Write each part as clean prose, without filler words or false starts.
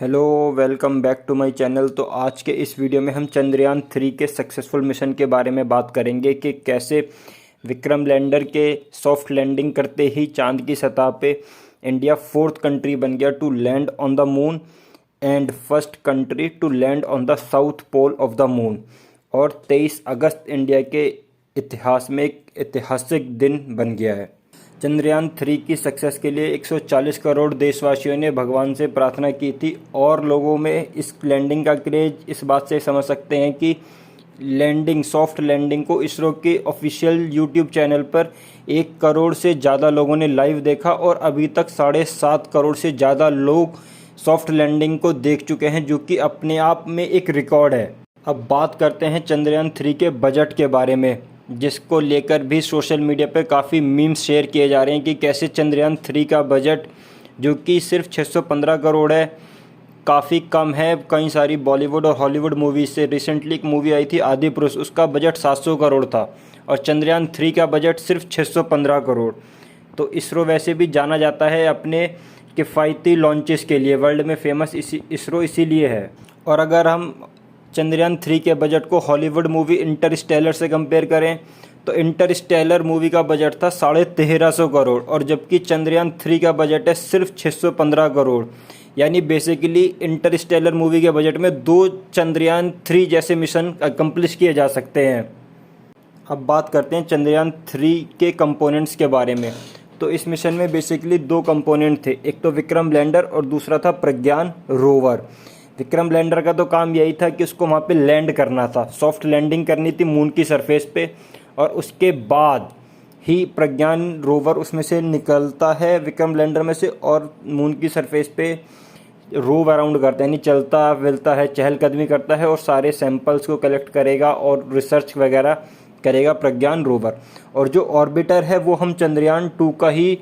Hello, welcome back to my channel. तो आज के इस वीडियो में हम चंद्रयान 3 के सक्सेसफुल मिशन के बारे में बात करेंगे कि कैसे विक्रम लैंडर के सॉफ्ट लैंडिंग करते ही चांद की सतह पे इंडिया 4th कंट्री बन गया to land on the moon and first country to land on the south pole of the moon. और 23 अगस्त इंडिया के इतिहास में एक ऐतिहासिक दिन बन गया है। चंद्रयान 3 की सक्सेस के लिए 140 करोड़ देशवासियों ने भगवान से प्रार्थना की थी और लोगों में इस लैंडिंग का क्रेज इस बात से समझ सकते हैं कि सॉफ्ट लैंडिंग को इसरो के ऑफिशियल यूट्यूब चैनल पर 1 करोड़ से ज़्यादा लोगों ने लाइव देखा और अभी तक 7.5 करोड़ से ज़्यादा लोग सॉफ्ट लैंडिंग को देख चुके हैं, जो कि अपने आप में एक रिकॉर्ड है। अब बात करते हैं चंद्रयान 3 के बजट के बारे में, जिसको लेकर भी सोशल मीडिया पे काफ़ी मीम्स शेयर किए जा रहे हैं कि कैसे चंद्रयान 3 का बजट, जो कि सिर्फ 615 करोड़ है, काफ़ी कम है कई सारी बॉलीवुड और हॉलीवुड मूवीज से। रिसेंटली एक मूवी आई थी आदिपुरुष, उसका बजट 700 करोड़ था और चंद्रयान 3 का बजट सिर्फ 615 करोड़। तो इसरो वैसे भी जाना जाता है अपने किफ़ायती लॉन्चेस के लिए, वर्ल्ड में फेमस इसरो इसीलिए है। और अगर हम चंद्रयान 3 के बजट को हॉलीवुड मूवी इंटरस्टेलर से कंपेयर करें तो इंटरस्टेलर मूवी का बजट था 1350 करोड़ और जबकि चंद्रयान 3 का बजट है सिर्फ 615 करोड़। यानी बेसिकली इंटरस्टेलर मूवी के बजट में 2 चंद्रयान 3 जैसे मिशन अकम्प्लिश किए जा सकते हैं। अब बात करते हैं चंद्रयान 3 के कंपोनेंट्स के बारे में। तो इस मिशन में बेसिकली 2 कंपोनेंट थे, एक तो विक्रम लैंडर और दूसरा था प्रज्ञान रोवर। विक्रम लैंडर का तो काम यही था कि उसको वहाँ पे लैंड करना था, सॉफ्ट लैंडिंग करनी थी मून की सरफेस पे, और उसके बाद ही प्रज्ञान रोवर उसमें से निकलता है विक्रम लैंडर में से और मून की सरफेस पे रोव अराउंड करता है, यानी चलता फिरता है, चहलकदमी करता है और सारे सैंपल्स को कलेक्ट करेगा और रिसर्च वगैरह करेगा प्रज्ञान रोवर। और जो ऑर्बिटर है वो हम चंद्रयान 2 का ही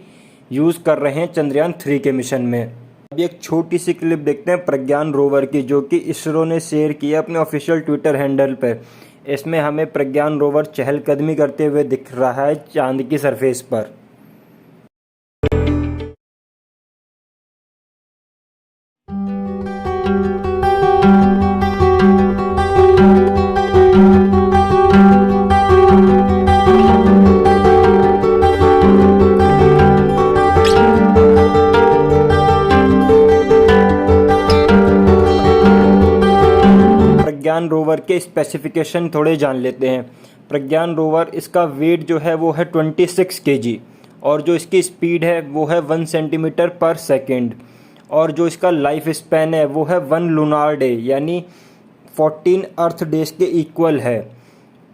यूज़ कर रहे हैं चंद्रयान 3 के मिशन में। अभी एक छोटी सी क्लिप देखते हैं प्रज्ञान रोवर की, जो कि इसरो ने शेयर किया अपने ऑफिशियल ट्विटर हैंडल पे। इसमें हमें प्रज्ञान रोवर चहलकदमी करते हुए दिख रहा है चांद की सरफेस पर। प्रज्ञान रोवर के स्पेसिफिकेशन थोड़े जान लेते हैं। प्रज्ञान रोवर, इसका वेट जो है वो है 26 kg और जो इसकी स्पीड है वो है 1 सेंटीमीटर पर सेकेंड और जो इसका लाइफ स्पैन है वो है 1 लूनार डे, यानी 14 अर्थ डेज के इक्वल है।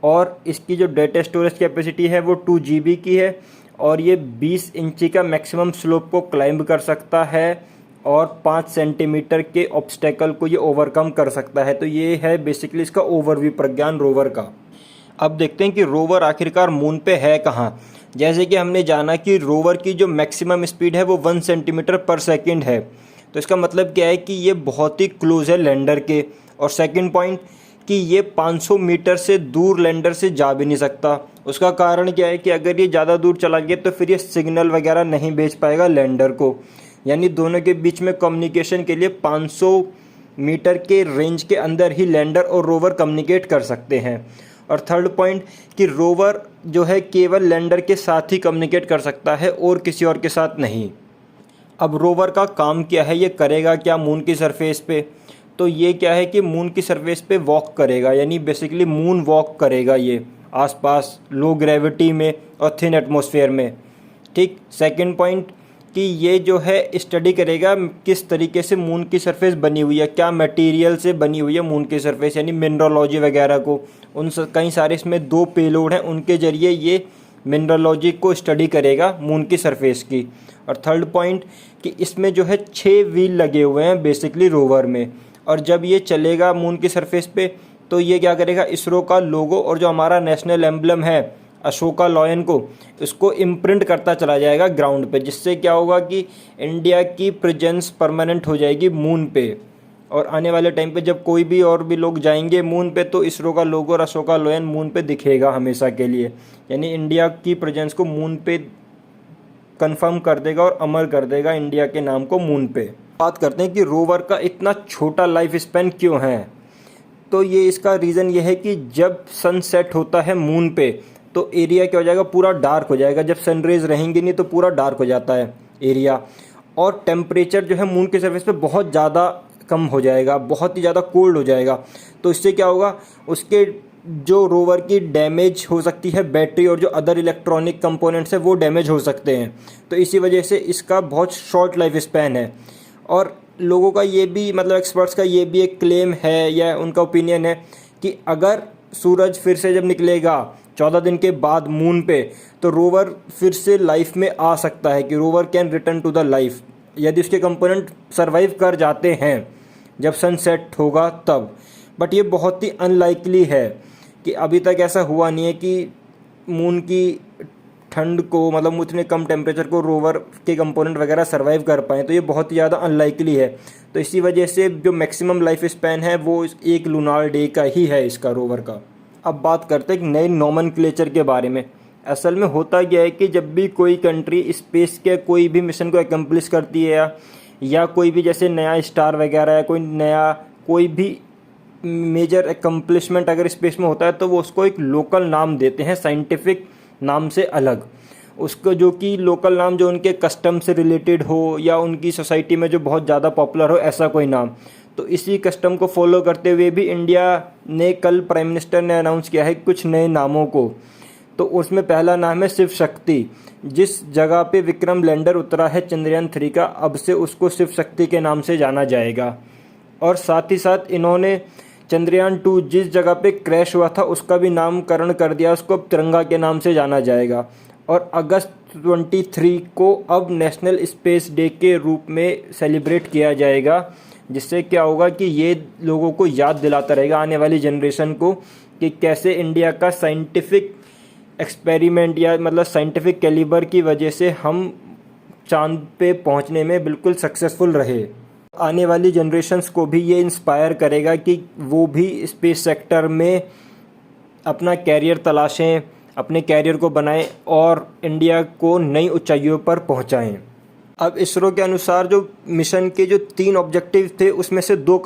और इसकी जो डेटा स्टोरेज कैपेसिटी है वो 2 GB की है और ये 20 इंची का मैक्सिमम स्लोप को क्लाइंब कर सकता है और 5 सेंटीमीटर के ऑब्स्टेकल को ये ओवरकम कर सकता है। तो ये है बेसिकली इसका ओवरव्यू प्रज्ञान रोवर का। अब देखते हैं कि रोवर आखिरकार मून पे है कहाँ। जैसे कि हमने जाना कि रोवर की जो मैक्सिमम स्पीड है वो 1 सेंटीमीटर पर सेकेंड है, तो इसका मतलब क्या है कि ये बहुत ही क्लोज है लैंडर के। और सेकेंड पॉइंट कि ये 500 मीटर से दूर लैंडर से जा भी नहीं सकता। उसका कारण क्या है कि अगर ये ज़्यादा दूर चला गया तो फिर ये सिग्नल वगैरह नहीं भेज पाएगा लैंडर को, यानी दोनों के बीच में कम्युनिकेशन के लिए 500 मीटर के रेंज के अंदर ही लैंडर और रोवर कम्युनिकेट कर सकते हैं। और थर्ड पॉइंट कि रोवर जो है केवल लैंडर के साथ ही कम्युनिकेट कर सकता है और किसी और के साथ नहीं। अब रोवर का काम क्या है, ये करेगा क्या मून की सरफेस पे? तो ये क्या है कि मून की सरफेस पे वॉक करेगा, यानी बेसिकली मून वॉक करेगा ये आसपास लो ग्रेविटी में और थिन एटमॉस्फेयर में। ठीक। सेकंड पॉइंट कि ये जो है स्टडी करेगा किस तरीके से मून की सरफेस बनी हुई है, क्या मटेरियल से बनी हुई है मून की सरफेस, यानी मिनरलॉजी वगैरह को। कई सारे इसमें 2 पेलोड हैं, उनके ज़रिए ये मिनरलॉजी को स्टडी करेगा मून की सरफेस की। और थर्ड पॉइंट कि इसमें जो है 6 व्हील लगे हुए हैं बेसिकली रोवर में, और जब ये चलेगा मून की सरफेस पे तो ये क्या करेगा, इसरो का लोगो और जो हमारा नेशनल एम्बलम है अशोका लॉयन को, इसको इम्प्रिंट करता चला जाएगा ग्राउंड पे, जिससे क्या होगा कि इंडिया की प्रेजेंस परमानेंट हो जाएगी मून पे। और आने वाले टाइम पे जब कोई भी और भी लोग जाएंगे मून पे तो इसरो का लोगो और अशोका लॉयन मून पे दिखेगा हमेशा के लिए, यानी इंडिया की प्रेजेंस को मून पे कंफर्म कर देगा और अमर कर देगा इंडिया के नाम को मून पे। बात करते हैं कि रोवर का इतना छोटा लाइफ स्पैन क्यों है। तो ये इसका रीज़न ये है कि जब सन सेट होता है मून पे तो एरिया क्या हो जाएगा, पूरा डार्क हो जाएगा। जब सनरेज रहेंगी नहीं तो पूरा डार्क हो जाता है एरिया, और टेम्परेचर जो है मून के सरफेस पे बहुत ज़्यादा कम हो जाएगा, बहुत ही ज़्यादा कोल्ड हो जाएगा। तो इससे क्या होगा, उसके जो रोवर की डैमेज हो सकती है बैटरी और जो अदर इलेक्ट्रॉनिक कंपोनेंट्स है वो डैमेज हो सकते हैं। तो इसी वजह से इसका बहुत शॉर्ट लाइफ स्पैन है। और लोगों का ये भी मतलब एक्सपर्ट्स का ये भी एक क्लेम है या उनका ओपिनियन है कि अगर सूरज फिर से जब निकलेगा 14 दिन के बाद मून पे तो रोवर फिर से लाइफ में आ सकता है, कि rover can return to the life यदि उसके कंपोनेंट सर्वाइव कर जाते हैं जब सनसेट होगा तब। बट ये बहुत ही अनलाइकली है कि अभी तक ऐसा हुआ नहीं है कि मून की ठंड को मतलब उतने कम टेम्परेचर को रोवर के कंपोनेंट वगैरह सर्वाइव कर पाएँ। तो ये बहुत ही ज़्यादा अनलाइकली है। तो इसी वजह से जो मैक्सिमम लाइफ स्पैन है वो एक लूनार डे का ही है इसका, रोवर का। अब बात करते हैं एक नए नोमेनक्लेचर के बारे में। असल में होता क्या है कि जब भी कोई कंट्री स्पेस के कोई भी मिशन को एकम्प्लिश करती है या कोई भी जैसे नया स्टार वगैरह है, कोई भी मेजर एकम्प्लिशमेंट अगर स्पेस में होता है तो वो उसको एक लोकल नाम देते हैं, साइंटिफिक नाम से अलग उसको, जो कि लोकल नाम जो उनके कस्टम से रिलेटेड हो या उनकी सोसाइटी में जो बहुत ज़्यादा पॉपुलर हो, ऐसा कोई नाम। तो इसी कस्टम को फॉलो करते हुए भी इंडिया ने कल प्राइम मिनिस्टर ने अनाउंस किया है कुछ नए नामों को। तो उसमें पहला नाम है शिव शक्ति। जिस जगह पे विक्रम लैंडर उतरा है चंद्रयान 3 का, अब से उसको शिव शक्ति के नाम से जाना जाएगा। और साथ ही साथ इन्होंने चंद्रयान 2 जिस जगह पे क्रैश हुआ था उसका भी नामकरण कर दिया, उसको अब तिरंगा के नाम से जाना जाएगा। और अगस्त 23 को अब नेशनल स्पेस डे के रूप में सेलिब्रेट किया जाएगा, जिससे क्या होगा कि ये लोगों को याद दिलाता रहेगा आने वाली जनरेशन को कि कैसे इंडिया का साइंटिफिक एक्सपेरिमेंट या मतलब साइंटिफिक कैलिबर की वजह से हम चांद पे पहुंचने में बिल्कुल सक्सेसफुल रहे। आने वाली जनरेशन्स को भी ये इंस्पायर करेगा कि वो भी स्पेस सेक्टर में अपना कैरियर तलाशें, अपने कैरियर को बनाएं और इंडिया को नई ऊंचाइयों पर पहुंचाएं। अब इसरो के अनुसार जो मिशन के जो 3 ऑब्जेक्टिव थे उसमें से 2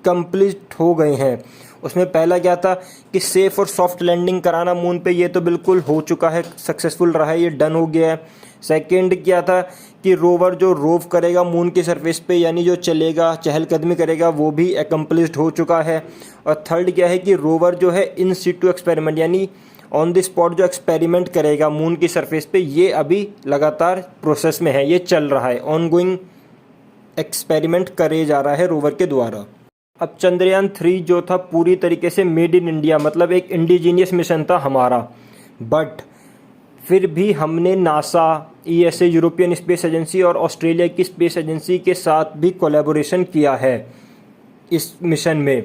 कंप्लीट हो गए हैं। उसमें पहला क्या था कि सेफ़ और सॉफ्ट लैंडिंग कराना मून पे, ये तो बिल्कुल हो चुका है, सक्सेसफुल रहा है, ये डन हो गया है। सेकंड क्या था कि रोवर जो रोव करेगा मून के सरफेस पे यानी जो चलेगा चहलकदमी करेगा वो भी एकम्प्लिश्ड हो चुका है। और थर्ड क्या है कि रोवर जो है इन सिटू एक्सपेरिमेंट यानी ऑन द स्पॉट जो एक्सपेरिमेंट करेगा मून की सरफेस पे, ये अभी लगातार प्रोसेस में है, ये चल रहा है, ऑनगोइंग एक्सपेरिमेंट करे जा रहा है रोवर के द्वारा। अब चंद्रयान 3 जो था पूरी तरीके से मेड इन इंडिया, मतलब एक इंडिजीनियस मिशन था हमारा। बट फिर भी हमने NASA, ESA European space agency और ऑस्ट्रेलिया की स्पेस एजेंसी के साथ भी कोलैबोरेशन किया है इस मिशन में।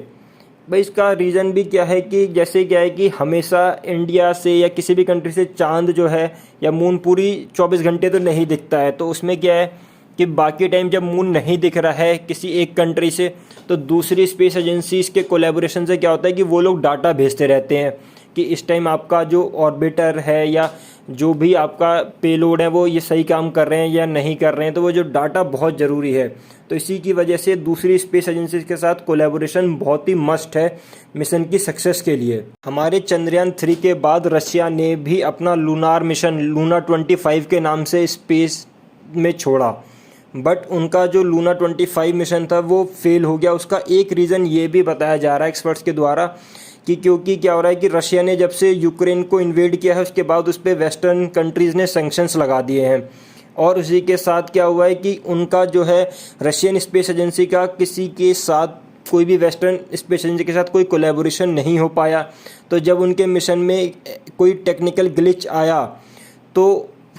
भाई इसका रीज़न भी क्या है कि जैसे क्या है कि हमेशा इंडिया से या किसी भी कंट्री से चांद जो है या मून पूरी 24 घंटे तो नहीं दिखता है। तो उसमें क्या है कि बाकी टाइम जब मून नहीं दिख रहा है किसी एक कंट्री से तो दूसरी स्पेस एजेंसीज के कोलैबोरेशन से क्या होता है कि वो लोग डाटा भेजते रहते हैं कि इस टाइम आपका जो ऑर्बिटर है या जो भी आपका पेलोड है वो ये सही काम कर रहे हैं या नहीं कर रहे हैं। तो वो जो डाटा बहुत ज़रूरी है। तो इसी की वजह से दूसरी स्पेस एजेंसीज के साथ कोलैबोरेशन बहुत ही मस्ट है मिशन की सक्सेस के लिए। हमारे चंद्रयान 3 के बाद रशिया ने भी अपना लूनार मिशन लूना 25 के नाम से स्पेस में छोड़ा। बट उनका जो लूना 25 मिशन था वो फेल हो गया। उसका एक रीज़न ये भी बताया जा रहा है एक्सपर्ट्स के द्वारा कि क्योंकि क्या हो रहा है कि रशिया ने जब से यूक्रेन को इन्वेड किया है उसके बाद उस पर वेस्टर्न कंट्रीज़ ने सैंक्शंस लगा दिए हैं। और उसी के साथ क्या हुआ है कि उनका जो है रशियन स्पेस एजेंसी का किसी के साथ कोई भी वेस्टर्न स्पेस एजेंसी के साथ कोई कोलैबोरेशन नहीं हो पाया। तो जब उनके मिशन में कोई टेक्निकल ग्लिच आया तो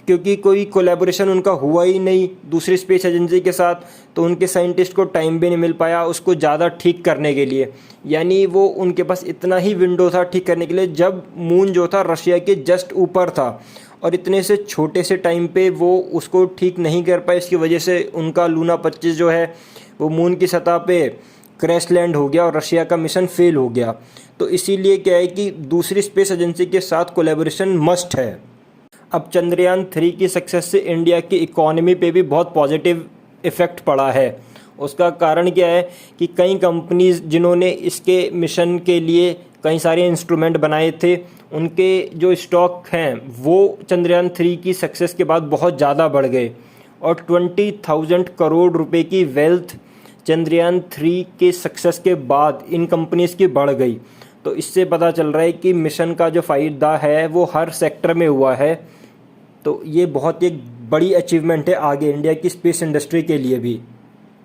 क्योंकि कोई कोलैबोरेशन उनका हुआ ही नहीं दूसरी स्पेस एजेंसी के साथ, तो उनके साइंटिस्ट को टाइम भी नहीं मिल पाया उसको ज़्यादा ठीक करने के लिए। यानी वो उनके पास इतना ही विंडो था ठीक करने के लिए जब मून जो था रशिया के जस्ट ऊपर था, और इतने से छोटे से टाइम पे वो उसको ठीक नहीं कर पाए। इसकी वजह से उनका लूना 25 जो है वो मून की सतह पे क्रैश लैंड हो गया और रशिया का मिशन फेल हो गया। तो इसीलिए क्या है कि दूसरी स्पेस एजेंसी के साथ कोलैबोरेशन मस्ट है। अब चंद्रयान 3 की सक्सेस से इंडिया की इकोनॉमी पे भी बहुत पॉजिटिव इफ़ेक्ट पड़ा है। उसका कारण क्या है कि कई कंपनीज जिन्होंने इसके मिशन के लिए कई सारे इंस्ट्रूमेंट बनाए थे, उनके जो स्टॉक हैं वो चंद्रयान 3 की सक्सेस के बाद बहुत ज़्यादा बढ़ गए और 20,000 करोड़ रुपए की वेल्थ चंद्रयान 3 के सक्सेस के बाद इन कंपनीज़ की बढ़ गई। तो इससे पता चल रहा है कि मिशन का जो फ़ायदा है वो हर सेक्टर में हुआ है। तो ये बहुत एक बड़ी अचीवमेंट है आगे इंडिया की स्पेस इंडस्ट्री के लिए भी।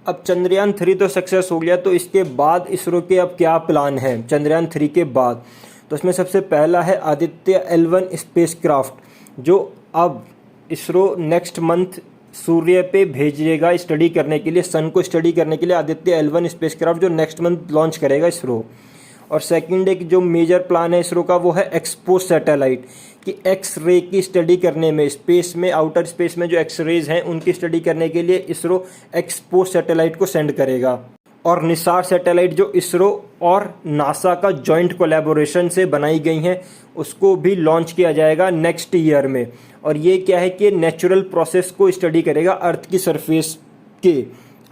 अब चंद्रयान 3 तो सक्सेस हो गया, तो इसके बाद इसरो के अब क्या प्लान है चंद्रयान 3 के बाद? तो इसमें सबसे पहला है आदित्य L1 स्पेसक्राफ्ट, जो अब इसरो नेक्स्ट मंथ सूर्य पे भेजेगा स्टडी करने के लिए, सन को स्टडी करने के लिए आदित्य L1 स्पेसक्राफ्ट, जो नेक्स्ट मंथ लॉन्च करेगा इसरो। और सेकंड एक जो मेजर प्लान है इसरो का वो है एक्सपो सैटेलाइट, कि एक्स रे की स्टडी करने में, स्पेस में, आउटर स्पेस में जो एक्स रेज हैं उनकी स्टडी करने के लिए इसरो एक्सपो सैटेलाइट को सेंड करेगा। और निसार सैटेलाइट जो इसरो और नासा का जॉइंट कोलैबोरेशन से बनाई गई हैं, उसको भी लॉन्च किया जाएगा नेक्स्ट ईयर में। और ये क्या है कि नेचुरल प्रोसेस को स्टडी करेगा अर्थ की सरफेस के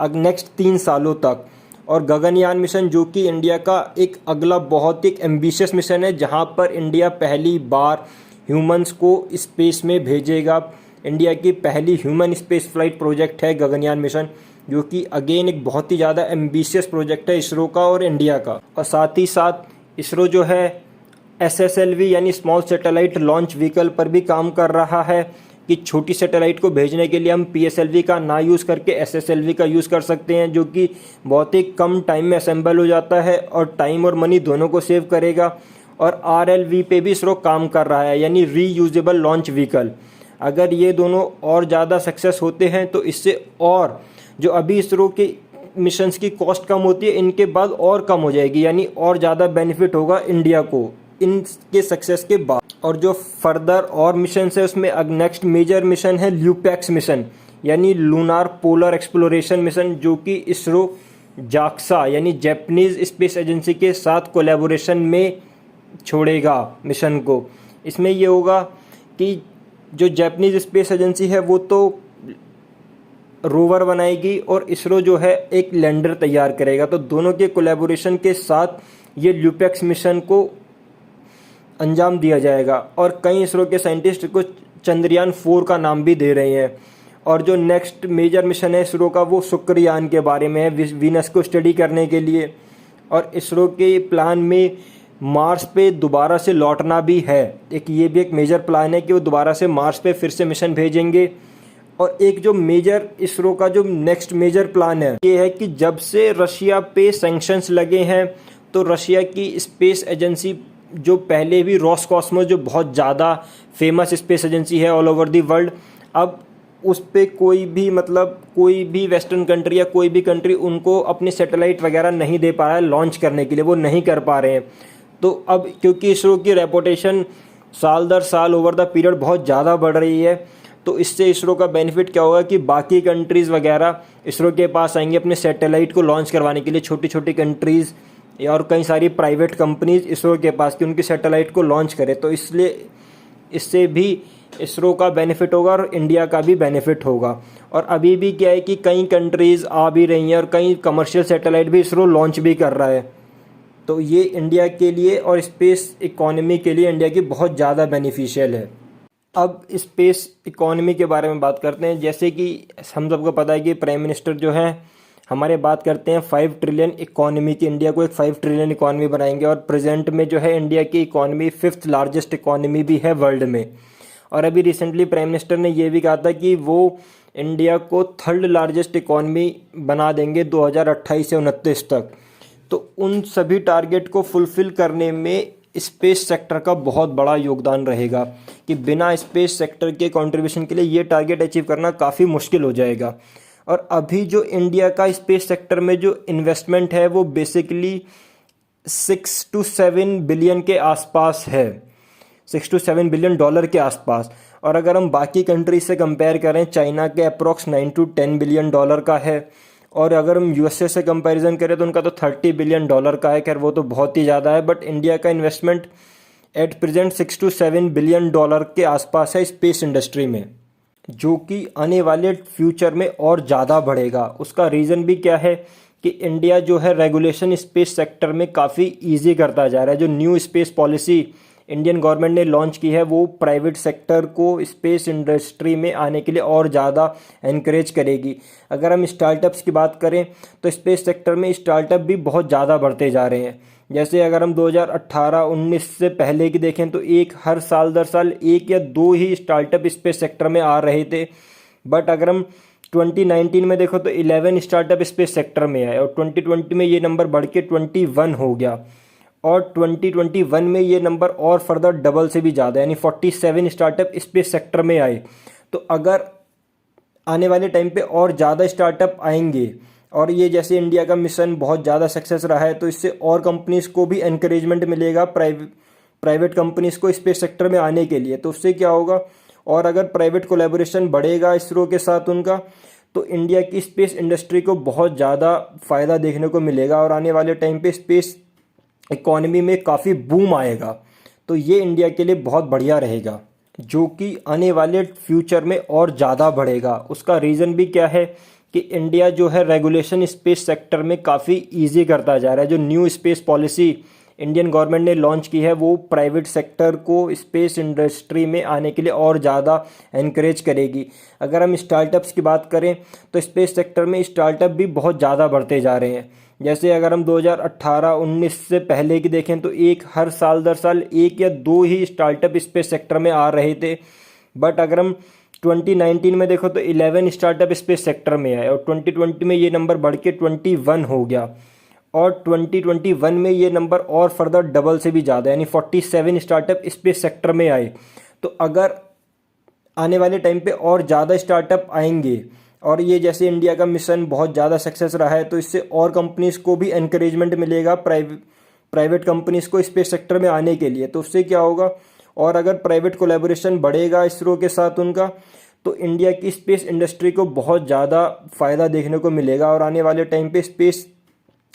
नेक्स्ट 3 सालों तक। और गगनयान मिशन जो कि इंडिया का एक अगला बहुत एक एम्बिशियस मिशन है, जहां पर इंडिया पहली बार ह्यूमंस को स्पेस में भेजेगा। इंडिया की पहली ह्यूमन स्पेस फ्लाइट प्रोजेक्ट है गगनयान मिशन, जो कि अगेन एक बहुत ही ज़्यादा एम्बिशियस प्रोजेक्ट है इसरो का और इंडिया का। और साथ ही साथ इसरो जो है SSLV यानी स्मॉल सैटेलाइट लॉन्च व्हीकल पर भी काम कर रहा है, कि छोटी सैटेलाइट को भेजने के लिए हम PSLV का ना यूज़ करके SSLV का यूज़ कर सकते हैं, जो कि बहुत ही कम टाइम में असेंबल हो जाता है और टाइम और मनी दोनों को सेव करेगा। और RLV पे भी इसरो काम कर रहा है, यानी रीयूजेबल लॉन्च व्हीकल। अगर ये दोनों और ज़्यादा सक्सेस होते हैं तो इससे और जो अभी इसरो के मिशंस की कॉस्ट कम होती है, इनके बाद और कम हो जाएगी, यानी और ज़्यादा बेनिफिट होगा इंडिया को इनके सक्सेस के बाद। और जो फर्दर और मिशन है उसमें नेक्स्ट मेजर मिशन है ल्यूपैक्स मिशन, यानी लूनार पोलर एक्सप्लोरेशन मिशन, जो कि इसरो जाक्सा यानी जापानीज स्पेस एजेंसी के साथ कोलैबोरेशन में छोड़ेगा मिशन को। इसमें ये होगा कि जो जापानीज स्पेस एजेंसी है वो तो रोवर बनाएगी और इसरो जो है एक लैंडर तैयार करेगा। तो दोनों के कोलैबोरेशन के साथ ये ल्यूपैक्स मिशन को अंजाम दिया जाएगा। और कई इसरो के साइंटिस्ट को चंद्रयान 4 का नाम भी दे रहे हैं। और जो नेक्स्ट मेजर मिशन है इसरो का वो शुक्रयान के बारे में है, वीनस को स्टडी करने के लिए। और इसरो के प्लान में मार्स पे दोबारा से लौटना भी है, ये भी एक मेजर प्लान है कि वो दोबारा से मार्स पे फिर से मिशन भेजेंगे। और एक जो मेजर इसरो का जो नेक्स्ट मेजर प्लान है ये है कि जब से रशिया पे सैंक्शंस लगे हैं, तो रशिया की स्पेस एजेंसी जो पहले भी रॉसकॉस्मोस जो बहुत ज़्यादा फेमस स्पेस एजेंसी है ऑल ओवर दी वर्ल्ड, अब उस पे कोई भी वेस्टर्न कंट्री या कोई भी कंट्री उनको अपने सैटेलाइट वगैरह नहीं दे पा रहा है लॉन्च करने के लिए, वो नहीं कर पा रहे हैं। तो अब क्योंकि इसरो की रेपुटेशन साल दर साल ओवर द पीरियड बहुत ज़्यादा बढ़ रही है, तो इससे इसरो का बेनिफिट क्या होगा कि बाकी कंट्रीज़ वगैरह इसरो के पास आएंगे अपने सैटेलाइट को लॉन्च करवाने के लिए, छोटी छोटी कंट्रीज़ और कई सारी प्राइवेट कंपनीज इसरो के पास कि उनकी सैटेलाइट को लॉन्च करें। तो इसलिए इससे भी इसरो का बेनिफिट होगा और इंडिया का भी बेनिफिट होगा। और अभी भी क्या है कि कई कंट्रीज़ आ भी रही हैं और कई कमर्शियल सैटेलाइट भी इसरो लॉन्च भी कर रहा है। तो ये इंडिया के लिए और स्पेस इकोनॉमी के लिए इंडिया की बहुत ज़्यादा बेनिफिशियल है। अब स्पेस इकोनॉमी के बारे में बात करते हैं। जैसे कि हम सबको पता है कि प्राइम मिनिस्टर जो है हमारे बात करते हैं 5 ट्रिलियन इकोनॉमी की, इंडिया को एक 5 ट्रिलियन इकोनॉमी बनाएंगे। और प्रेजेंट में जो है इंडिया की इकोनॉमी 5th लार्जेस्ट इकोनॉमी भी है वर्ल्ड में। और अभी रिसेंटली प्राइम मिनिस्टर ने ये भी कहा था कि वो इंडिया को 3rd लार्जेस्ट इकोनॉमी बना देंगे 2028 से 29 तक। तो उन सभी टारगेट को फुलफ़िल करने में स्पेस सेक्टर का बहुत बड़ा योगदान रहेगा, कि बिना स्पेस सेक्टर के कंट्रीब्यूशन के लिए ये टारगेट अचीव करना काफ़ी मुश्किल हो जाएगा। और अभी जो इंडिया का स्पेस सेक्टर में जो इन्वेस्टमेंट है वो बेसिकली 6 to 7 बिलियन के आसपास है, 6 to 7 बिलियन डॉलर के आसपास। और अगर हम बाकी कंट्रीज से कंपेयर करें, चाइना के अप्रॉक्स 9 to 10 बिलियन डॉलर का है। और अगर हम USA से कंपैरिजन करें तो उनका तो 30 बिलियन डॉलर का है। खैर वो तो बहुत ही ज़्यादा है, बट इंडिया का investment at present 6 to 7 billion dollar के आसपास है स्पेस इंडस्ट्री में। जो कि आने वाले फ्यूचर में और ज़्यादा बढ़ेगा। उसका रीज़न भी क्या है कि इंडिया जो है रेगुलेशन स्पेस सेक्टर में काफ़ी इजी करता जा रहा है। जो new space policy Indian government ने लॉन्च की है वो प्राइवेट सेक्टर को स्पेस इंडस्ट्री में आने के लिए और ज़्यादा एनकरेज करेगी। अगर हम स्टार्टअप्स की बात करें तो स्पेस सेक्टर में स्टार्टअप भी बहुत ज़्यादा बढ़ते जा रहे हैं। जैसे अगर हम 2018-19 से पहले की देखें तो हर साल दर साल एक या दो ही स्टार्टअप स्पेस सेक्टर में आ रहे थे। बट अगर हम 2019 में देखो तो 11 स्टार्टअप स्पेस सेक्टर में आए और 2020 में ये नंबर बढ़ के 21 हो गया और 2021 में ये नंबर और फर्दर डबल से भी ज़्यादा यानी 47 स्टार्टअप स्पेस सेक्टर में आए। तो अगर आने वाले टाइम पे और ज़्यादा स्टार्टअप आएंगे और ये जैसे इंडिया का मिशन बहुत ज़्यादा सक्सेस रहा है तो इससे और कंपनीज़ को भी एनकरेजमेंट मिलेगा प्राइवेट कंपनीज़ को स्पेस सेक्टर में आने के लिए। तो उससे क्या होगा, और अगर प्राइवेट कोलैबोरेशन बढ़ेगा इसरो के साथ उनका, तो इंडिया की स्पेस इंडस्ट्री को बहुत ज़्यादा फ़ायदा देखने को मिलेगा और आने वाले टाइम पे स्पेस इकॉनमी में काफ़ी बूम आएगा। तो ये इंडिया के लिए बहुत बढ़िया रहेगा, जो कि आने वाले फ्यूचर में और ज़्यादा बढ़ेगा। उसका रीज़न भी क्या है कि इंडिया जो है रेगुलेशन स्पेस सेक्टर में काफ़ी इजी करता जा रहा है। जो new space policy Indian government ने लॉन्च की है वो प्राइवेट सेक्टर को स्पेस इंडस्ट्री में आने के लिए और ज़्यादा एनकरेज करेगी। अगर हम स्टार्टअप्स की बात करें तो स्पेस सेक्टर में स्टार्टअप भी बहुत ज़्यादा बढ़ते जा रहे हैं। जैसे अगर हम 2018-19 से पहले की देखें तो हर साल दर साल एक या दो ही स्टार्टअप स्पेस सेक्टर में आ रहे थे। बट अगर हम 2019 में देखो तो 11 स्टार्टअप स्पेस सेक्टर में आए और 2020 में ये नंबर बढ़ के 21 हो गया और 2021 में ये नंबर और फर्दर डबल से भी ज़्यादा यानी 47 स्टार्टअप स्पेस सेक्टर में आए। तो अगर आने वाले टाइम पे और ज़्यादा स्टार्टअप आएंगे और ये जैसे इंडिया का मिशन बहुत ज़्यादा सक्सेस रहा है तो इससे और कंपनीज़ को भी एनकरेजमेंट मिलेगा प्राइवेट कंपनीज़ को स्पेस सेक्टर में आने के लिए। तो उससे क्या होगा, और अगर प्राइवेट कोलैबोरेशन बढ़ेगा इसरो के साथ उनका, तो इंडिया की स्पेस इंडस्ट्री को बहुत ज़्यादा फ़ायदा देखने को मिलेगा और आने वाले टाइम पे स्पेस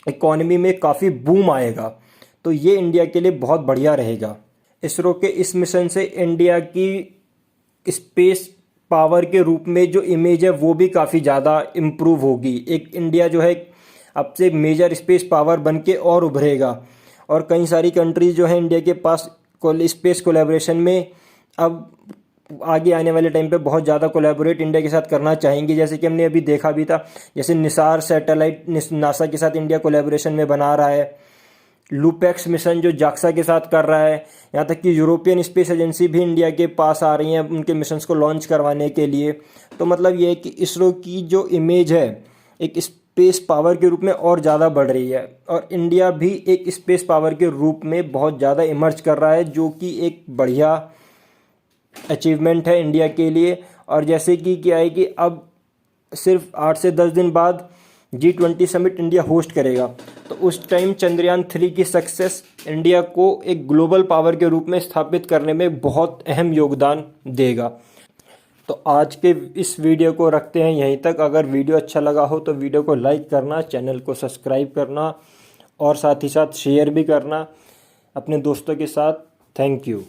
इकॉनमी में काफ़ी बूम आएगा। तो ये इंडिया के लिए बहुत बढ़िया रहेगा। इसरो के इस मिशन से इंडिया की स्पेस पावर के रूप में जो इमेज है वो भी काफ़ी ज़्यादा इम्प्रूव होगी। एक इंडिया जो है अब से मेजर स्पेस पावर बन के और उभरेगा और कई सारी कंट्रीज जो है इंडिया के पास स्पेस कोलैबोरेशन में अब आगे आने वाले टाइम पे बहुत ज़्यादा कोलैबोरेट इंडिया के साथ करना चाहेंगे। जैसे कि हमने अभी देखा भी था, जैसे निसार सैटेलाइट नासा के साथ इंडिया कोलैबोरेशन में बना रहा है, लूपेक्स मिशन जो जाक्सा के साथ कर रहा है, यहाँ तक कि यूरोपियन स्पेस एजेंसी भी इंडिया के पास आ रही हैं उनके मिशंस को लॉन्च करवाने के लिए। तो मतलब ये है कि इसरो की जो इमेज है एक स्पेस पावर के रूप में और ज़्यादा बढ़ रही है और इंडिया भी एक स्पेस पावर के रूप में बहुत ज़्यादा इमर्ज कर रहा है, जो कि एक बढ़िया अचीवमेंट है इंडिया के लिए। और जैसे कि क्या है कि अब सिर्फ 8 से 10 दिन बाद G20 समिट इंडिया होस्ट करेगा, तो उस टाइम चंद्रयान 3 की सक्सेस इंडिया को एक ग्लोबल पावर के रूप में स्थापित करने में बहुत अहम योगदान देगा। तो आज के इस वीडियो को रखते हैं यहीं तक। अगर वीडियो अच्छा लगा हो तो वीडियो को लाइक करना, चैनल को सब्सक्राइब करना और साथ ही साथ शेयर भी करना अपने दोस्तों के साथ। Thank you.